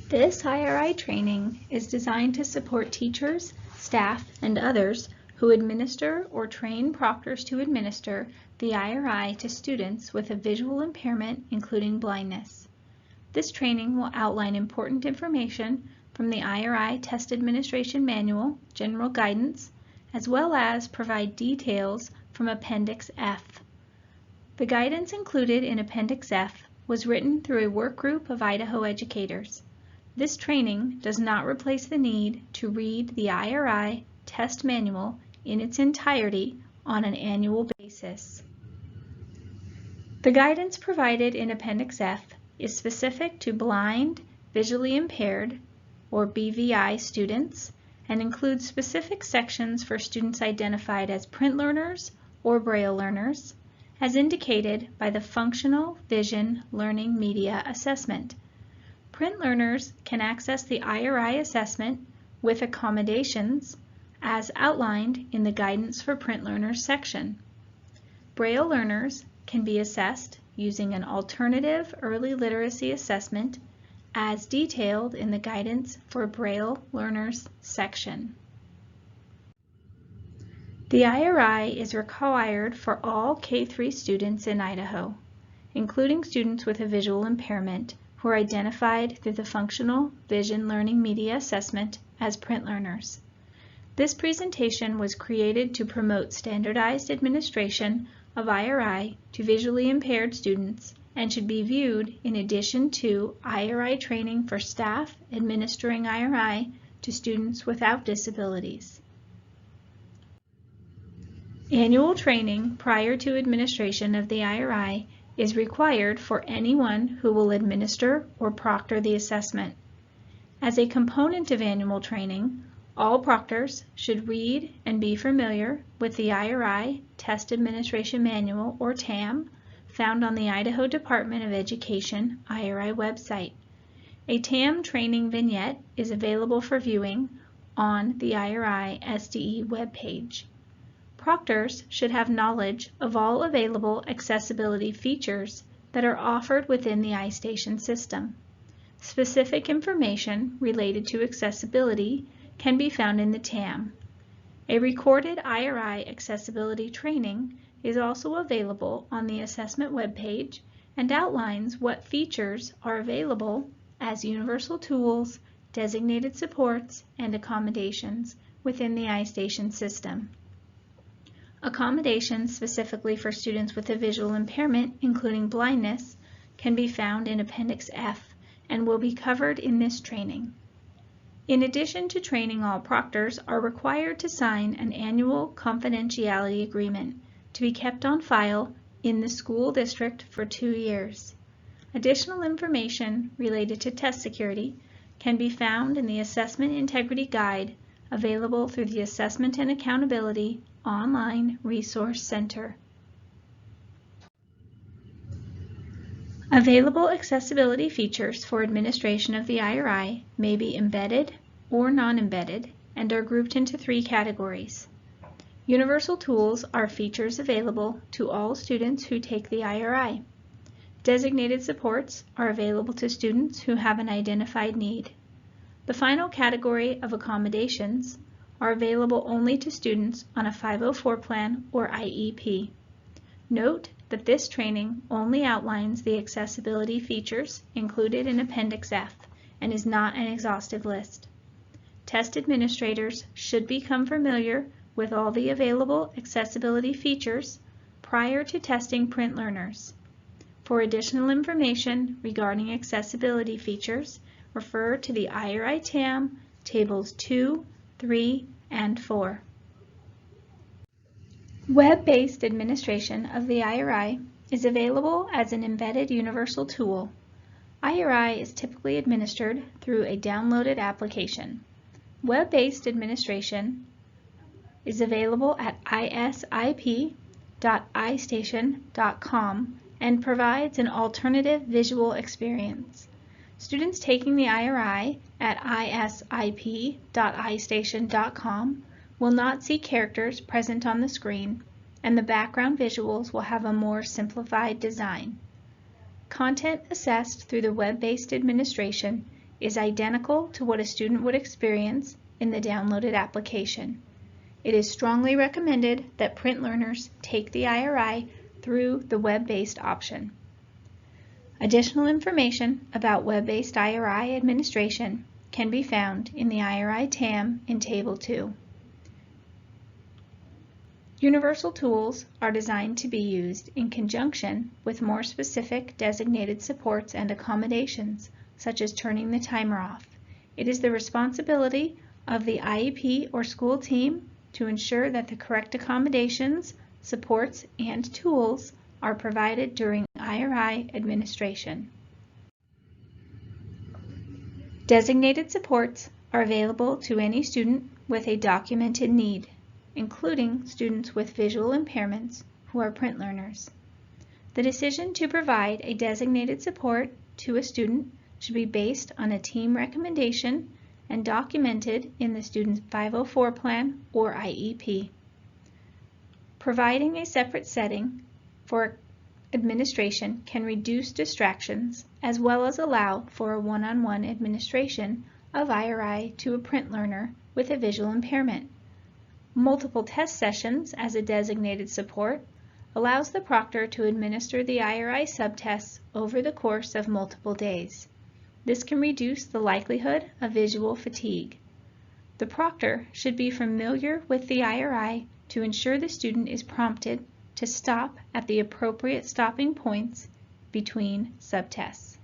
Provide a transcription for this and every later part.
This IRI training is designed to support teachers, staff, and others who administer or train proctors to administer the IRI to students with a visual impairment, including blindness. This training will outline important information from the IRI Test Administration Manual, General Guidance, as well as provide details from Appendix F. The guidance included in Appendix F was written through a work group of Idaho educators. This training does not replace the need to read the IRI Test Manual in its entirety on an annual basis. The guidance provided in Appendix F is specific to blind, visually impaired, or BVI students, and includes specific sections for students identified as print learners or Braille learners, as indicated by the Functional Vision Learning Media Assessment. Print learners can access the IRI assessment with accommodations as outlined in the Guidance for Print Learners section. Braille learners can be assessed using an alternative early literacy assessment as detailed in the Guidance for Braille Learners section. The IRI is required for all K-3 students in Idaho, including students with a visual impairment who are identified through the Functional Vision Learning Media Assessment as print learners. This presentation was created to promote standardized administration of IRI to visually impaired students and should be viewed in addition to IRI training for staff administering IRI to students without disabilities. Annual training prior to administration of the IRI is required for anyone who will administer or proctor the assessment. As a component of annual training, all proctors should read and be familiar with the IRI Test Administration Manual, or TAM, found on the Idaho Department of Education IRI website. A TAM training vignette is available for viewing on the IRI SDE webpage. Proctors should have knowledge of all available accessibility features that are offered within the iStation system. Specific information related to accessibility can be found in the TAM. A recorded IRI accessibility training is also available on the assessment webpage and outlines what features are available as universal tools, designated supports, and accommodations within the iStation system. Accommodations specifically for students with a visual impairment, including blindness, can be found in Appendix F and will be covered in this training. In addition to training, all proctors are required to sign an annual confidentiality agreement to be kept on file in the school district for 2 years. Additional information related to test security can be found in the Assessment Integrity Guide available through the Assessment and Accountability Online Resource Center. Available accessibility features for administration of the IRI may be embedded or non-embedded and are grouped into 3 categories. Universal tools are features available to all students who take the IRI. Designated supports are available to students who have an identified need. The final category of accommodations are available only to students on a 504 plan or IEP. Note that this training only outlines the accessibility features included in Appendix F and is not an exhaustive list. Test administrators should become familiar with all the available accessibility features prior to testing print learners. For additional information regarding accessibility features, refer to the IRI TAM Tables 2, 3, and 4. Web-based administration of the IRI is available as an embedded universal tool. IRI is typically administered through a downloaded application. Web-based administration is available at isip.istation.com and provides an alternative visual experience. Students taking the IRI at isip.istation.com will not see characters present on the screen, and the background visuals will have a more simplified design. Content assessed through the web-based administration is identical to what a student would experience in the downloaded application. It is strongly recommended that print learners take the IRI through the web-based option. Additional information about web-based IRI administration can be found in the IRI TAM in Table 2. Universal tools are designed to be used in conjunction with more specific designated supports and accommodations, such as turning the timer off. It is the responsibility of the IEP or school team to ensure that the correct accommodations, supports, and tools are provided during IRI administration. Designated supports are available to any student with a documented need, including students with visual impairments who are print learners. The decision to provide a designated support to a student should be based on a team recommendation and documented in the student's 504 plan or IEP. Providing a separate setting for administration can reduce distractions as well as allow for a one-on-one administration of IRI to a print learner with a visual impairment. Multiple test sessions as a designated support allows the proctor to administer the IRI subtests over the course of multiple days. This can reduce the likelihood of visual fatigue. The proctor should be familiar with the IRI to ensure the student is prompted to stop at the appropriate stopping points between subtests.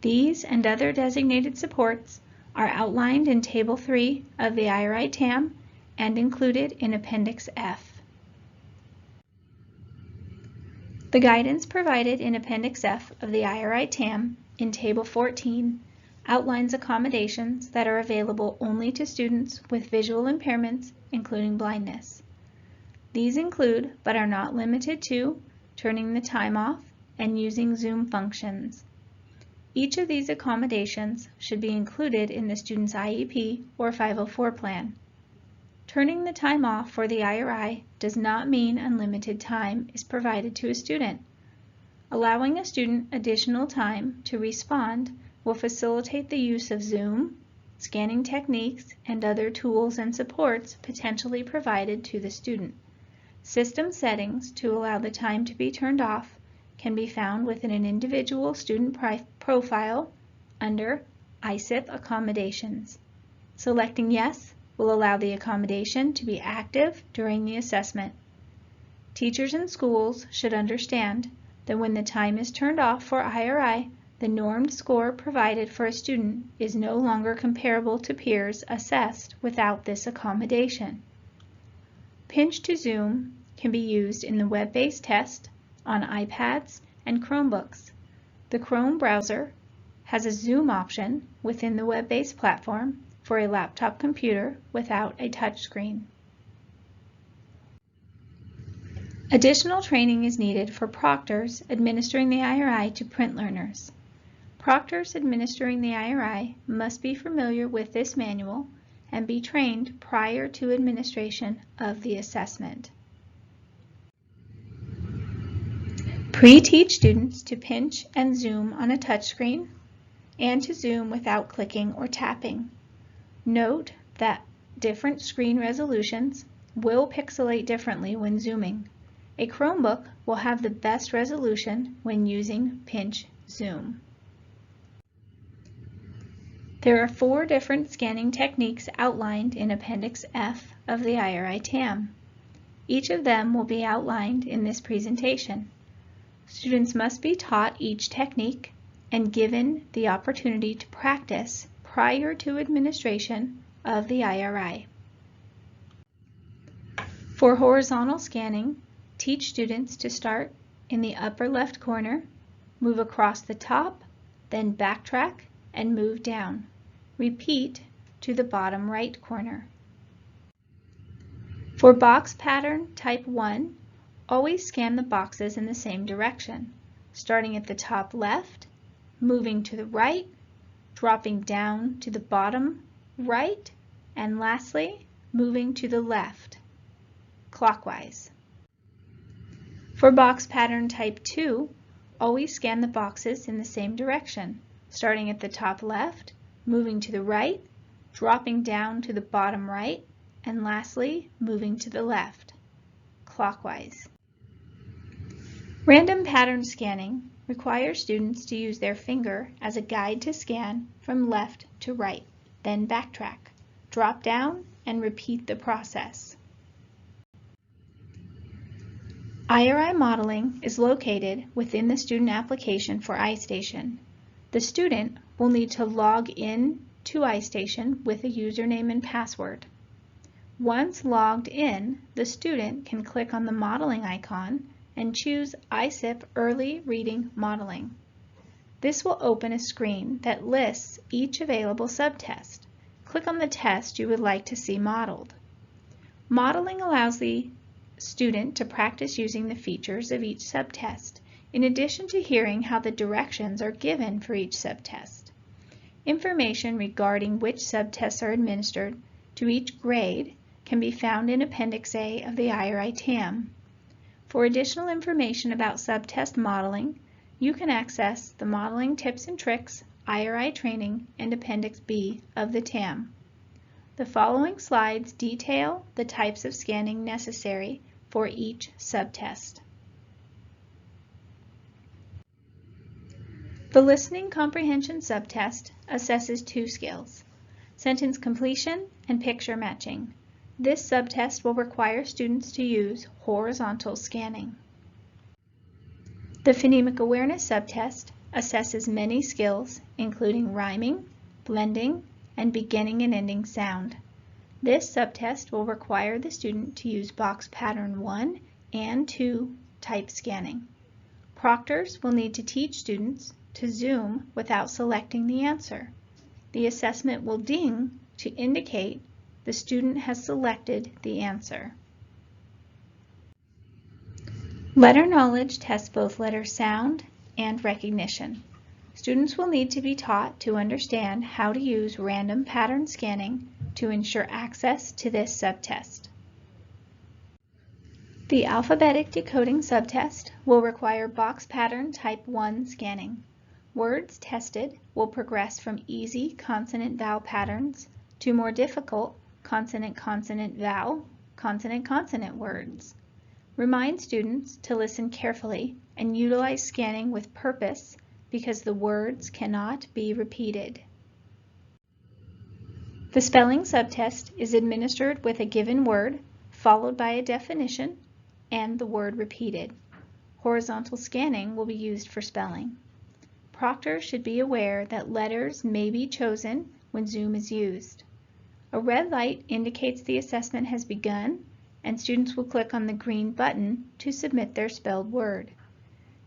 These and other designated supports are outlined in Table 3 of the IRI TAM and included in Appendix F. The guidance provided in Appendix F of the IRI TAM in Table 14 outlines accommodations that are available only to students with visual impairments, including blindness. These include, but are not limited to, turning the time off and using Zoom functions. Each of these accommodations should be included in the student's IEP or 504 plan. Turning the time off for the IRI does not mean unlimited time is provided to a student. Allowing a student additional time to respond will facilitate the use of Zoom, scanning techniques, and other tools and supports potentially provided to the student. System settings to allow the time to be turned off can be found within an individual student profile under ISIP accommodations. Selecting Yes will allow the accommodation to be active during the assessment. Teachers and schools should understand that when the time is turned off for IRI, the normed score provided for a student is no longer comparable to peers assessed without this accommodation. Pinch to Zoom can be used in the web-based test on iPads and Chromebooks. The Chrome browser has a Zoom option within the web-based platform for a laptop computer without a touchscreen. Additional training is needed for proctors administering the IRI to print learners. Proctors administering the IRI must be familiar with this manual and be trained prior to administration of the assessment. Pre-teach students to pinch and zoom on a touchscreen and to zoom without clicking or tapping. Note that different screen resolutions will pixelate differently when zooming. A Chromebook will have the best resolution when using pinch zoom. There are 4 different scanning techniques outlined in Appendix F of the IRI TAM. Each of them will be outlined in this presentation. Students must be taught each technique and given the opportunity to practice prior to administration of the IRI. For horizontal scanning, teach students to start in the upper left corner, move across the top, then backtrack and move down. Repeat to the bottom right corner. For box pattern type 1, always scan the boxes in the same direction, starting at the top left, moving to the right, dropping down to the bottom right, and lastly, moving to the left, clockwise. For box pattern type 2, always scan the boxes in the same direction, starting at the top left, moving to the right, dropping down to the bottom right, and lastly, moving to the left, clockwise. Random pattern scanning requires students to use their finger as a guide to scan from left to right, then backtrack, drop down, and repeat the process. IRI Modeling is located within the student application for iStation. The student will need to log in to iStation with a username and password. Once logged in, the student can click on the modeling icon and choose ISIP Early Reading Modeling. This will open a screen that lists each available subtest. Click on the test you would like to see modeled. Modeling allows the student to practice using the features of each subtest, in addition to hearing how the directions are given for each subtest. Information regarding which subtests are administered to each grade can be found in Appendix A of the IRI TAM. For additional information about subtest modeling, you can access the Modeling Tips and Tricks, IRI Training, and Appendix B of the TAM. The following slides detail the types of scanning necessary for each subtest. The Listening Comprehension subtest assesses two skills: sentence completion and picture matching. This subtest will require students to use horizontal scanning. The Phonemic Awareness subtest assesses many skills, including rhyming, blending, and beginning and ending sound. This subtest will require the student to use box pattern 1 and 2 type scanning. Proctors will need to teach students to zoom without selecting the answer. The assessment will ding to indicate the student has selected the answer. Letter knowledge tests both letter sound and recognition. Students will need to be taught to understand how to use random pattern scanning to ensure access to this subtest. The Alphabetic Decoding subtest will require box pattern type 1 scanning. Words tested will progress from easy consonant-vowel patterns to more difficult consonant-consonant-vowel, consonant-consonant words. Remind students to listen carefully and utilize scanning with purpose because the words cannot be repeated. The spelling subtest is administered with a given word, followed by a definition, and the word repeated. Horizontal scanning will be used for spelling. Proctors should be aware that letters may be chosen when zoom is used. A red light indicates the assessment has begun, and students will click on the green button to submit their spelled word.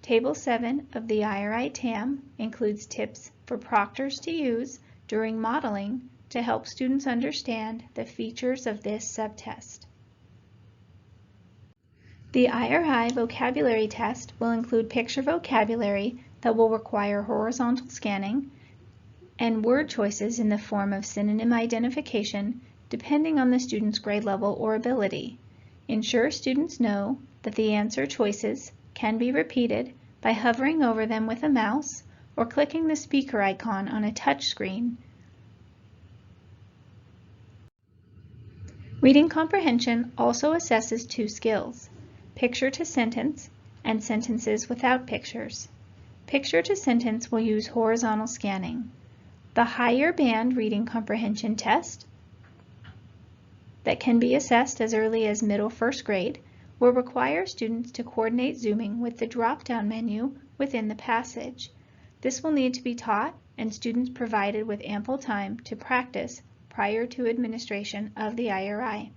Table 7 of the IRI TAM includes tips for proctors to use during modeling to help students understand the features of this subtest. The IRI vocabulary test will include picture vocabulary that will require horizontal scanning and word choices in the form of synonym identification depending on the student's grade level or ability. Ensure students know that the answer choices can be repeated by hovering over them with a mouse or clicking the speaker icon on a touch screen. Reading comprehension also assesses two skills: picture to sentence and sentences without pictures. Picture to sentence will use horizontal scanning. The higher band reading comprehension test that can be assessed as early as middle first grade will require students to coordinate zooming with the drop-down menu within the passage. This will need to be taught and students provided with ample time to practice prior to administration of the IRI.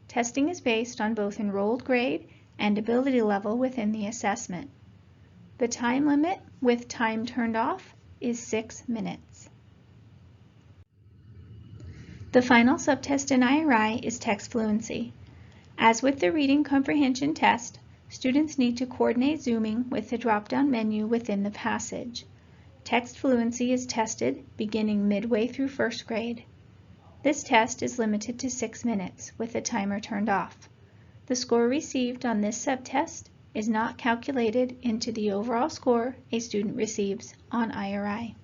Testing is based on both enrolled grade and ability level within the assessment. The time limit with time turned off is 6 minutes. The final subtest in IRI is text fluency. As with the reading comprehension test, students need to coordinate zooming with the drop-down menu within the passage. Text fluency is tested beginning midway through first grade. This test is limited to 6 minutes with the timer turned off. The score received on this subtest is not calculated into the overall score a student receives on IRI.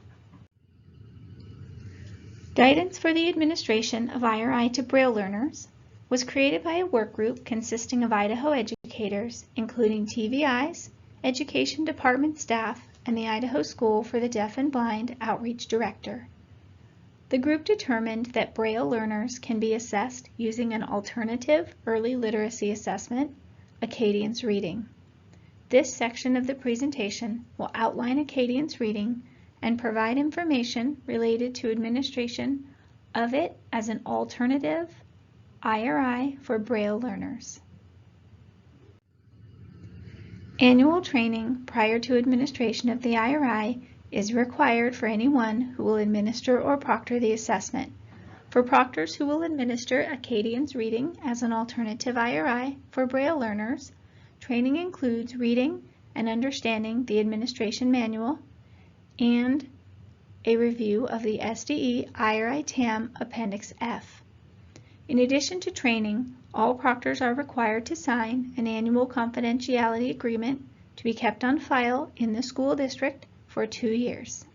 Guidance for the administration of IRI to Braille learners was created by a work group consisting of Idaho educators, including TVIs, Education Department staff, and the Idaho School for the Deaf and Blind Outreach Director. The group determined that Braille learners can be assessed using an alternative early literacy assessment, Acadience Reading. This section of the presentation will outline Acadience Reading and provide information related to administration of it as an alternative IRI for Braille learners. Annual training prior to administration of the IRI is required for anyone who will administer or proctor the assessment. For proctors who will administer Acadience Reading as an alternative IRI for Braille learners, training includes reading and understanding the administration manual and a review of the SDE IRI TAM Appendix F. In addition to training, all proctors are required to sign an annual confidentiality agreement to be kept on file in the school district for 2 years.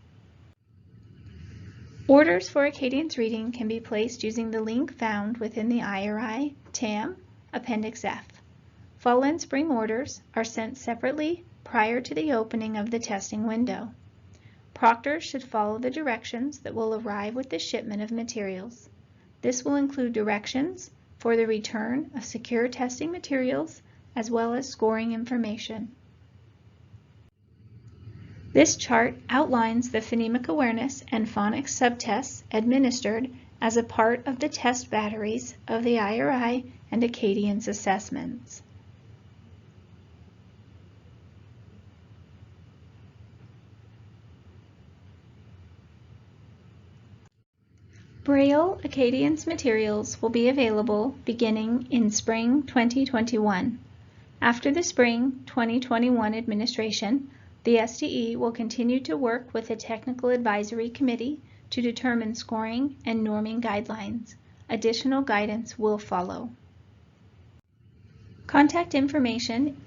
Orders for Acadience Reading can be placed using the link found within the IRI TAM Appendix F. Fall and spring orders are sent separately prior to the opening of the testing window. Proctors should follow the directions that will arrive with the shipment of materials. This will include directions for the return of secure testing materials as well as scoring information. This chart outlines the Phonemic Awareness and Phonics subtests administered as a part of the test batteries of the IRI and Acadience assessments. Braille Acadience materials will be available beginning in spring 2021. After the spring 2021 administration, the SDE will continue to work with the Technical Advisory Committee to determine scoring and norming guidelines. Additional guidance will follow. Contact information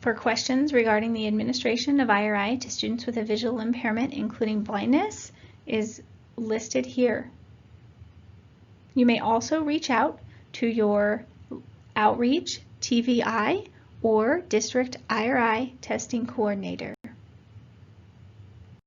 for questions regarding the administration of IRI to students with a visual impairment, including blindness, is listed here. You may also reach out to your outreach, TVI, or district IRI testing coordinator.